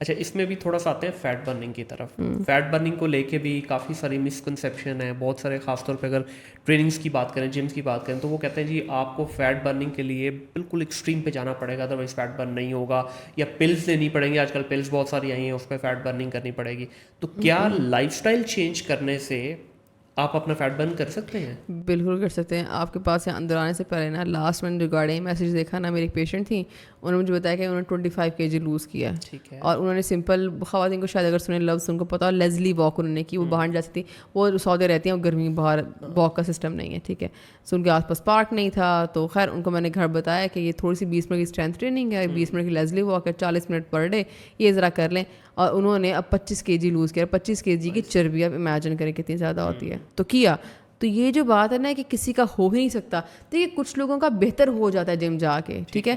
اچھا اس میں بھی تھوڑا سا آتے ہیں فیٹ برننگ کی طرف. فیٹ برننگ کو لے کے بھی کافی ساری مسکنسیپشن ہے. بہت سارے خاص طور پہ اگر ٹریننگس کی بات کریں, جمس کی بات کریں, تو وہ کہتے ہیں جی آپ کو فیٹ برننگ کے لیے بالکل ایکسٹریم پہ جانا پڑے گا, ادروائز فیٹ برن نہیں ہوگا, یا پلس لینی پڑیں گی. آج کل پلس بہت ساری آئی ہیں, اس پہ فیٹ برننگ کرنی پڑے گی. تو کیا لائف اسٹائل چینج کرنے سے آپ اپنا فیٹ برن کر سکتے ہیں؟ بالکل کر سکتے ہیں. آپ کے پاس اندر آنے سے پہلے نا لاسٹ میں ریگارڈنگ میسیج دیکھا نا, میری ایک پیشنٹ تھی, انہوں نے مجھے بتایا کہ انہوں نے 25 kg لوز کیا ہے. ٹھیک ہے. اور انہوں نے سمپل, خواتین کو شاید اگر سنیں لفظ ان کو پتا, لیزلی واک انہوں نے کی. وہ باہر جا سکتی, وہ سعودی رہتی ہیں, وہ گرمی باہر واک کا سسٹم نہیں ہے. ٹھیک ہے, سو ان کے آس پاس پارک نہیں تھا. تو خیر ان کو میں نے گھر بتایا کہ یہ تھوڑی سی 20 منٹ کی اسٹرینتھ ٹریننگ ہے, 20 منٹ کی لیزلی واک ہے, 40 منٹ پر ڈے, یہ ذرا کر لیں. اور انہوں نے اب 25 kg لوز کیا. 25 kg کی چربی اب امیجن کریں کتنی زیادہ ہوتی ہے. تو کیا, تو یہ جو بات ہے نا کہ کسی کا ہو ہی نہیں سکتا. دیکھیے کچھ لوگوں کا بہتر ہو جاتا ہے جم جا کے, ٹھیک ہے,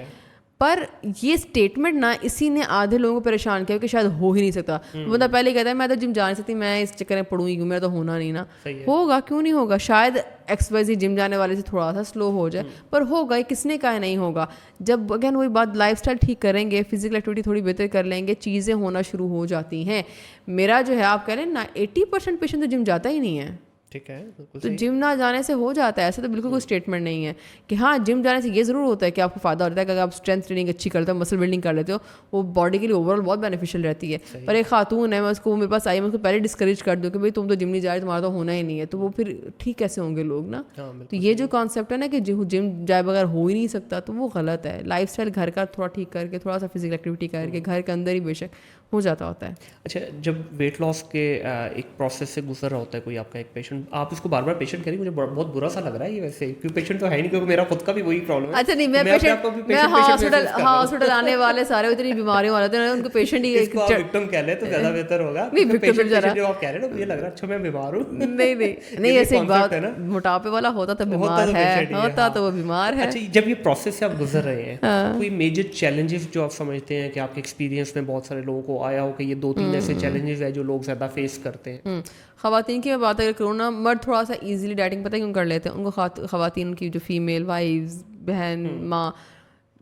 پر یہ اسٹیٹمنٹ نا اسی نے آدھے لوگوں کو پریشان کیا کہ شاید ہو ہی نہیں سکتا. بندہ پہلے کہتا ہے میں تو جم جا نہیں سکتی, میں اس چکر میں پڑوں گی, میرا تو ہونا نہیں نا. ہوگا, کیوں نہیں ہوگا. شاید ایکسرسائز جم جانے والے سے تھوڑا سا سلو ہو جائے, پر ہوگا. کس نے کہا نہیں ہوگا. جب اگین وہی بات, لائف اسٹائل ٹھیک کریں گے, فزیکل ایکٹیویٹی تھوڑی بہتر کر لیں گے, چیزیں ہونا شروع ہو جاتی ہیں. میرا جو ہے آپ کہہ رہے ہیں نا 80% پیشنٹ تو جم جاتا ہی نہیں ہے. ٹھیک ہے, تو جم نہ جانے سے ہو جاتا ہے. ایسا تو بالکل کوئی اسٹیٹمنٹ نہیں ہے کہ ہاں جم جانے سے یہ ضرور ہوتا ہے کہ آپ کو فائدہ ہوتا ہے کہ اگر آپ اسٹرینتھ ٹریننگ اچھی کرتے ہو, مسل بلڈنگ کر لیتے ہو, وہ باڈی کے لیے اوور آل بہت بینیفیشیل رہتی ہے. پر ایک خاتون ہے, میں اس کو میرے پاس آئی, میں اس کو پہلے ڈسکریج کر دوں کہ بھائی تم تو جم نہیں جا رہے, تمہارا تو ہونا ہی نہیں ہے. تو وہ پھر ٹھیک کیسے ہوں گے لوگ نا. تو یہ جو کانسیپٹ ہے نا کہ جم جائے بغیر ہو ہی نہیں سکتا, تو وہ غلط ہے. لائف اسٹائل گھر کا تھوڑا ٹھیک کر کے, تھوڑا سا فزیکل ایکٹیویٹی کر کے, گھر کے اندر ہی بے شک ہو جاتا ہوتا ہے. اچھا جب ویٹ لاس کے ایک پروسیس سے گزر رہا ہوتا ہے کوئی آپ کا ایک پیشنٹ, آپ اس کو بار بار پیشنٹ کریں, مجھے بہت برا سا لگ رہا ہے یہ ویسے, کیونکہ پیشنٹ تو ہے نہیں, کیونکہ میرا خود کا بھی وہی پرابلم ہے. اچھا نہیں, میں پیشنٹ, میں ہاسپٹل آنے والے سارے اتنی بیماریوں والے تھے, ان کو پیشنٹ ہی وکٹم کہہ لیں تو زیادہ بہتر ہوگا. نہیں وکٹم جو آپ کہہ رہے ہیں نا, مجھے لگ رہا ہے اچھا میں بیمار ہوں. نہیں نہیں, ایسی ایک بات, موٹاپے والا ہوتا تو بیمار ہے, ہوتا تو وہ بیمار ہے. اچھا جب یہ پروسیس سے آپ گزر رہے ہیں, کوئی میجر چیلنجز جو آپ سمجھتے ہیں کہ آپ کے ایکسپیرینس میں بہت سارے لوگوں کو آیا ہو کہ یہ 2-3 ایسے چیلنجز ہیں جو لوگ زیادہ فیس کرتے ہیں؟ خواتین کی میں بات اگر کروں نا, مرد تھوڑا سا ایزیلی ڈائٹنگ پتہ کیوں کر لیتے ہیں, ان کو خواتین کی جو فیمیل وائفز, بہن, ماں,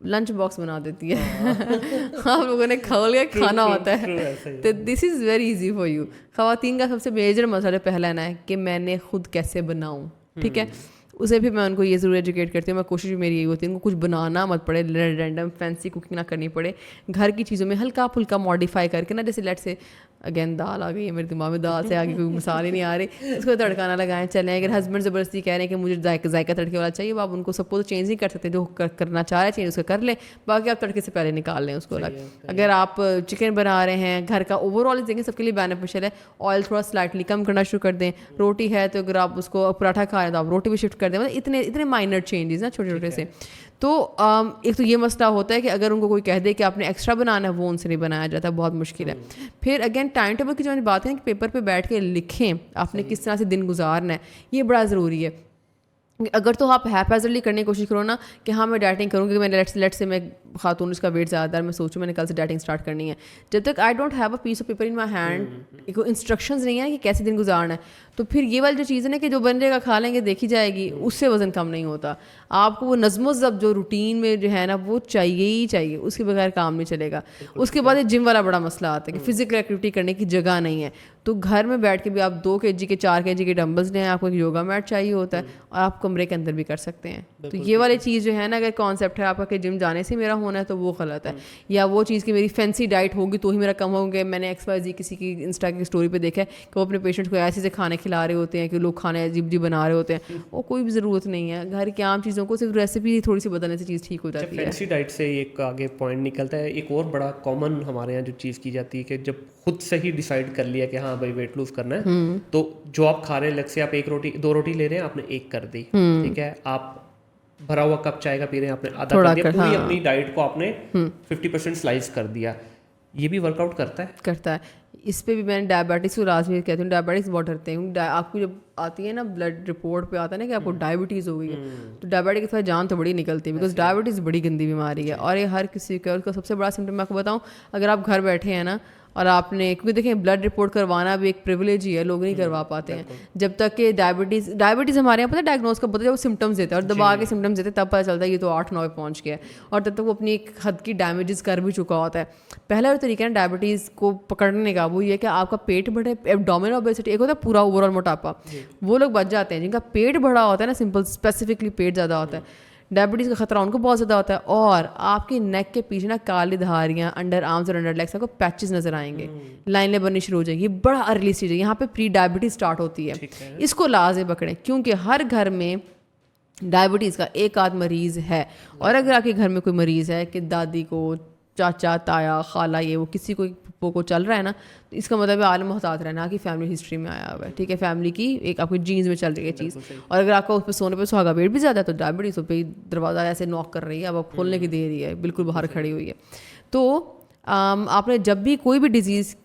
لنچ باکس بنا دیتی ہے. آپ لوگوں نے کھول کے کھانا ہوتا ہے, تو this is very easy for you. خواتین کا سب سے میجر مسئلہ پہلا نا ہے کہ میں نے خود کیسے بناؤں. ٹھیک ہے, اسے بھی میں ان کو یہ ضرور ایجوکیٹ کرتی ہوں. میں کوشش میری یہی ہوتی ہے ان کو کچھ بنانا مت پڑے, رینڈم فینسی کوکنگ نہ کرنی پڑے, گھر کی چیزوں میں ہلکا پھلکا ماڈیفائی کر کے نا, جیسے لیٹ سے اگین دال آ گئی ہے میرے دماغ میں, دال سے آگے کوئی مثال ہی نہیں آ رہی, اس کو تڑکا نہ لگائیں چلیں. اگر ہسبینڈ زبردستی کہہ رہے ہیں کہ مجھے ذائقہ تڑکے والا چاہیے, آپ ان کو سب کو تو چینج نہیں کر سکتے, جو کرنا چاہ رہے ہیں چینج اس کو کر لیں, باقی آپ تڑکے سے پہلے نکال لیں اس کو الگ. اگر آپ چکن بنا رہے ہیں گھر کا, اوور آل دیکھیں سب کے لیے بینیفیشیل ہے. آئل تھوڑا سلائٹلی کم کرنا شروع کر دیں. روٹی ہے تو اگر آپ اس کو پراٹھا کھا رہے ہیں تو آپ روٹی بھی شفٹ کر دیں. مطلب اتنے مائنر چینجز نا, چھوٹے چھوٹے سے. تو ایک تو یہ مسئلہ ہوتا ہے کہ اگر ان کو کوئی کہہ دے کہ آپ نے ایکسٹرا بنانا ہے, وہ ان سے نہیں بنایا جاتا, بہت مشکل ہے. پھر اگین ٹائم ٹیبل کی جو بات ہے کہ پیپر پہ بیٹھ کے لکھیں آپ نے کس طرح سے دن گزارنا ہے, یہ بڑا ضروری ہے. اگر تو آپ ہیپیزلی کرنے کی کوشش کرو نا کہ ہاں میں ڈائٹنگ کروں گی, میں لیٹ سے میں خاتون اس کا ویٹ زیادہ ہے, میں سوچوں میں نے کل سے ڈائٹنگ اسٹارٹ کرنی ہے, جب تک I don't have a piece of paper in my hand, instructions نہیں ہیں کہ کیسے دن گزارنا ہے, تو پھر یہ والی جو چیز ہے نا کہ جو بن جائے گا کھا لیں گے دیکھی جائے گی, اس سے وزن کم نہیں ہوتا. آپ کو وہ نظم و ضبط جو روٹین میں جو ہے نا وہ چاہیے ہی چاہیے, اس کے بغیر کام نہیں چلے گا. اس کے بعد جم والا بڑا مسئلہ آتا ہے کہ فزیکل ایکٹیویٹی کرنے کی جگہ نہیں ہے, تو گھر میں بیٹھ کے بھی آپ 2 kg کے 4 kg کے ڈمبلز لیں, آپ کو ایک یوگا میٹ چاہیے ہوتا ہے, اور آپ کمرے کے اندر بھی کر سکتے ہیں. تو یہ والی چیز جو ہے نا, اگر کانسیپٹ ہے آپ کا کہ جم جانے سے میرا ہونا ہے تو وہ غلط ہے. یا وہ چیز کہ میری فینسی ڈائٹ ہوگی تو ہی میرا کم ہوگا. میں نے XYZ کسی کی انسٹا کی اسٹوری پہ دیکھا ہے کہ وہ اپنے پیشنٹ کو ایسے سے کھانے کھلا رہے ہوتے ہیں کہ لوگ کھانے عجیب عجیب بنا رہے ہوتے ہیں, وہ کوئی بھی ضرورت نہیں ہے. گھر کی عام چیزوں کو صرف ریسیپی تھوڑی سی بدلنے سے چیز ٹھیک ہو جاتی ہے. فینسی ڈائٹ سے ایک آگے پوائنٹ نکلتا ہے, ایک اور بڑا کامن ہمارے یہاں جو چیز کی جاتی ہے کہ جب خود سے ہی ڈیسائیڈ کر لیا کہ ہاں بھائی ویٹ لوز کرنا ہے, تو جو آپ کھا رہے ہیں, لگ سے آپ 2 روٹی لے رہے ہیں, آپ نے 1 کر دی, ٹھیک ہے, آپ بھرا ہوا کپ چائے کا پی رہے ہیں, آپ نے آدھا کر دیا, پوری اپنی ڈائٹ کو آپ نے 50% سلائز کر دیا. یہ بھی ورک آؤٹ کرتا ہے. اس پہ بھی میں نے ڈائبٹیز کو لازمی کہتی ہوں, ڈائبٹیز بہت ڈرتے ہیں. آپ کو جب آتی ہے نا بلڈ رپورٹ پہ آتا ہے نا کہ آپ کو ڈائبٹیز ہو گئی ہے, تو ڈائبٹیز کے ساتھ جان تو بڑی نکلتی ہے, بیکاز ڈائبٹیز بڑی گندی بیماری ہے, اور یہ ہر کسی کا, اس کا سب سے بڑا سمپٹم میں آپ کو بتاؤں, اگر آپ گھر بیٹھے ہیں نا اور آپ نے کیونکہ دیکھیں بلڈ رپورٹ کروانا بھی ایک پریویلیج ہی ہے, لوگ نہیں کروا پاتے ہیں جب تک کہ ڈائبٹیز ہمارے یہاں پتہ ہے ڈائگنوز کا پتہ ہے, جب وہ سمٹمز دیتے ہیں اور دبا کے سمٹمز دیتے ہیں تب پتہ چلتا ہے یہ تو 8-9 پہ پہنچ گیا ہے, اور تب تک وہ اپنی ایک حد کی ڈیمیجز کر بھی چکا ہوتا ہے. پہلا جو طریقہ ہے ڈائبٹیز کو پکڑنے کا وہ یہ کہ آپ کا پیٹ بڑھے, ایبڈومینل اوبیسٹی, ایک ہوتا ہے پورا اوور آل موٹاپا, وہ لوگ بچ جاتے ہیں جن کا پیٹ بڑا ہوتا ہے نا, سمپل اسپیسیفکلی پیٹ زیادہ ہوتا ہے, ڈائبٹیز کا خطرہ ان کو بہت زیادہ ہوتا ہے. اور آپ کی نیک کے پیچھے نا کالی دھاریاں, انڈر آرمز اور انڈر لیگس کو پیچز نظر آئیں گے, لائنیں بننی شروع ہو جائیں گی. یہ بڑا ارلی اسٹیج ہے, یہاں پہ پری ڈائبٹیز اسٹارٹ ہوتی ہے. اس کو لازم پکڑیں کیونکہ ہر گھر میں ڈائبٹیز کا ایک آدھ مریض ہے, اور اگر آپ کے گھر میں کوئی مریض ہے کہ دادی کو, چاچا, تایا, خالہ, یہ وہ کسی کو چل رہا ہے نا, تو اس کا مطلب ہے عالم محتاط رہنا کہ فیملی ہسٹری میں آیا ہوا ہے, ٹھیک ہے, فیملی کی ایک آپ کی جینز میں چل رہی ہے چیز. اور اگر آپ کا اس پہ سونے پہ سہاگا ویٹ بھی زیادہ ہے تو ڈائبٹیز پہ دروازہ ایسے نوک کر رہی ہے, اب آپ کھولنے کی دے رہی ہے, بالکل باہر کھڑی ہوئی ہے. تو آپ نے جب بھی کوئی بھی ڈیزیز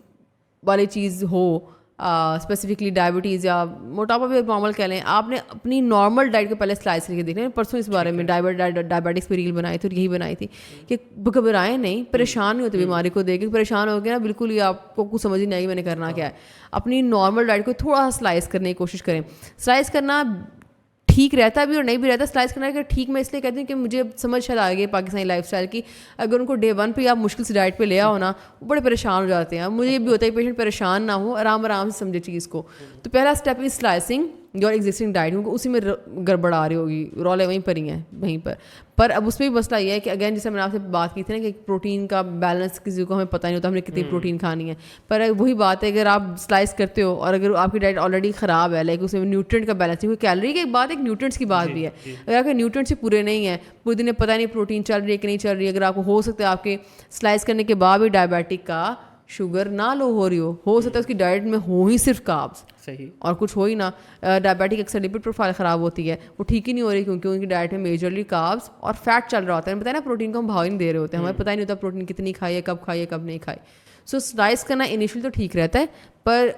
والی چیز ہو, اسپیسیفکلی ڈائبٹیز یا موٹاپا بھی نارمل کہہ لیں, آپ نے اپنی نارمل ڈائٹ کو پہلے سلائس کر کے دیکھ لیں. پرسوں اس بارے میں ڈائبٹکس پہ ریل بنائی تھی اور یہی بنائی تھی کہ گھبرائیں نہیں, پریشان نہیں ہوتے بیماری کو دیکھ کے. پریشان ہو گیا نا بالکل ہی آپ کو کچھ سمجھ ہی نہیں آئی میں نے کرنا کیا ہے. اپنی نارمل ڈائٹ کو تھوڑا سا سلائس کرنے کی کوشش کریں. سلائس کرنا ٹھیک رہتا بھی اور نہیں بھی رہتا. سلائس کرنا کہ ٹھیک میں اس لیے کہتی ہوں کہ مجھے سمجھ شاید آ گئی پاکستانی لائف اسٹائل کی. اگر ان کو ڈے 1 پہ آپ مشکل سے ڈائٹ پہ لے آؤ نا, وہ بڑے پریشان ہو جاتے ہیں. مجھے یہ بھی ہوتا ہے کہ پیشنٹ پریشان نہ ہو, آرام سے سمجھے چیز کو. تو پہلا step is slicing your existing diet, کیونکہ اسی میں گڑبڑ آ رہی ہوگی, رولے وہیں پر ہی ہیں وہیں پر. پر اب اس میں بھی مسئلہ یہ ہے کہ اگین جیسے میں نے آپ سے بات کی تھی نا کہ پروٹین کا بیلنس کسی کو ہمیں پتہ نہیں ہوتا ہم نے کتنی پروٹین کھانی ہے. پر وہی بات ہے, اگر آپ سلائس کرتے ہو اور اگر آپ کی ڈائٹ آلریڈی خراب ہے, لائک اس میں نیوٹرینٹ کا بیلنس نہیں, کوئی کیلری کی ایک بات, ایک نیوٹرینٹس کی بات بھی ہے. اگر آپ کے نیوٹرینٹس پورے نہیں ہیں, پورے دن پتہ نہیں پروٹین چل رہی ہے کہ نہیں چل رہی ہے, اگر آپ کو ہو سکتا ہے آپ کے سلائس کرنے کے بعد بھی ڈائبیٹک کا شوگر نہ لو ہو رہی ہو سکتا ہے اس کی ڈائٹ میں ہو ہی صرف کاربس, صحیح, اور کچھ ہو ہی نہ. ڈائبیٹک اکثر لپڈ پروفائل خراب ہوتی ہے, وہ ٹھیک ہی نہیں ہو رہی کیونکہ ان کی ڈائٹ میں میجرلی کاربس اور فیٹ چل رہا ہوتا ہے. پتہ ہے نا پروٹین کو ہم بھاؤ ہی نہیں دے رہے ہوتے ہیں, ہمیں پتہ ہی نہیں ہوتا پروٹین کتنی کھائیے, کب نہیں کھائی. سو سلائس کرنا انیشیل تو ٹھیک رہتا ہے, پر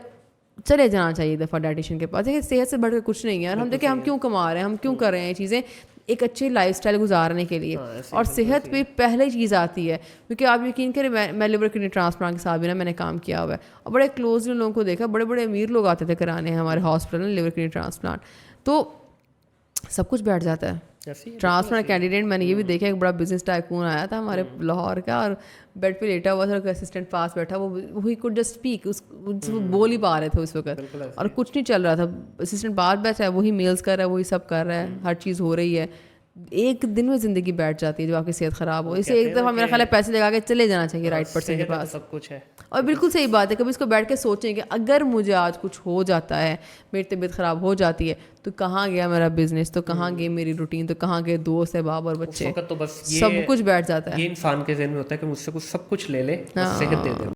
چلے جانا چاہیے دفعہ ڈائٹیشین کے پاس. دیکھیے صحت سے بڑھ کے کچھ نہیں ہے, اور ہم دیکھیں ہم کیوں کما رہے ہیں, ہم کیوں کر رہے ہیں یہ چیزیں ایک اچھی لائف اسٹائل گزارنے کے لیے. اور صحت پہ پہلے چیز آتی ہے, کیونکہ آپ یقین کریں میں لیور کڈنی ٹرانسپلانٹ کے ساتھ بھی نا میں نے کام کیا ہوا ہے, اور بڑے کلوزلی لوگوں کو دیکھا, بڑے بڑے امیر لوگ آتے تھے کرانے ہمارے ہاسپٹل میں لیور کڈنی ٹرانسپلانٹ, تو سب کچھ بیٹھ جاتا ہے. ٹرانسپلانٹ کینڈیڈیٹ میں نے یہ بھی دیکھا, ایک بڑا بزنس ٹائکون آیا تھا ہمارے لاہور کا, اور بیڈ پہ لیٹا ہوا تھا, اسسٹنٹ پاس بیٹھا, وہی کوڈ جسٹ اسپیک, وہ بول ہی پا رہے تھے اس وقت, اور کچھ نہیں چل رہا تھا. اسسٹنٹ پاس بیٹھا ہے, وہی میلز کر رہا ہے, وہی سب کر رہا ہے, ہر چیز ہو رہی ہے. ایک دن میں زندگی بیٹھ جاتی ہے جب آپ کی صحت خراب ہو. اسے ایک دفعہ میرا خیال ہے پیسے لگا کے چلے جانا چاہیے رائٹ پرسن کے پاس, سب کچھ ہے. اور بالکل صحیح بات ہے. کبھی اس کو بیٹھ کے سوچیں کہ اگر مجھے آج کچھ ہو جاتا ہے, میری طبیعت خراب ہو جاتی ہے, تو کہاں گیا میرا بزنس, تو کہاں گئی میری روٹین, تو کہاں گئے دوست احباب اور بچے, تو بس سب کچھ بیٹھ جاتا ہے. یہ انسان کے ذہن میں ہوتا ہے کہ مجھ سے کچھ سب کچھ لے لے, صحت دے دے.